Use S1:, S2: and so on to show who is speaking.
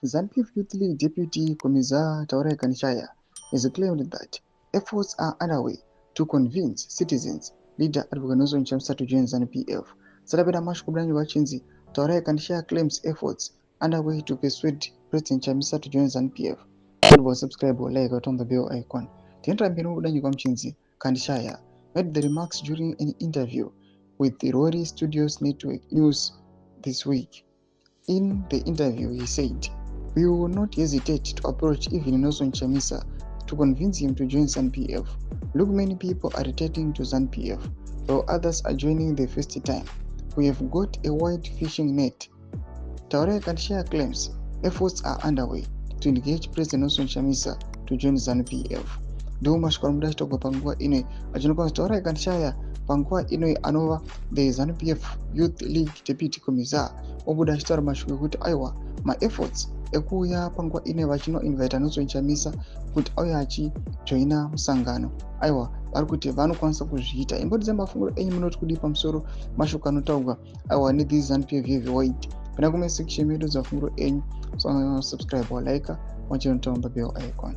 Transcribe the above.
S1: ZANU-PF Youth League Deputy Chamisa has claimed that efforts are underway to convince citizens leader Advocate Nelson Chamisa to join ZANU-PF. Sadabeda Mashkubranyi Wachinzi, Tauraya Kanishaya claims efforts underway to persuade President Chamisa to join ZANU-PF. Subscribe or like or turn the bell icon. Tientra Mbinu Udanyi Kamchinzi, Kanishaya made the remarks during an interview with the Rory Studios Network News this week. In the interview, he said, "We will not hesitate to approach even Nelson Chamisa to convince him to join ZANU-PF. Look, many people are returning to ZANU-PF, while others are joining the first time. We have got a wide fishing net." Tauraya Kanishaya claims efforts are underway to engage President Nelson Chamisa to join ZANU-PF. Duma shkorumdashi togo pangua ine ajinuka Tauraya Kanishaya pangua ine anova the ZANU-PF Youth League Deputy Chamisa obuda shitara mashuke kuti aiwa ma efforts ekuya pangua ine vachino invite Nelson Chamisa kuti auya achi joina musangano aiwa vari kuti vanokwanisa kuzviita. Imboti dzemafunguro enyu munoti kudi pamusoro mashuka anotaurwa aiwa ne this ZANU-PF YVYT kana kuma section medu dzafunguro enyu. So subscribe or like wachino turn the bell icon.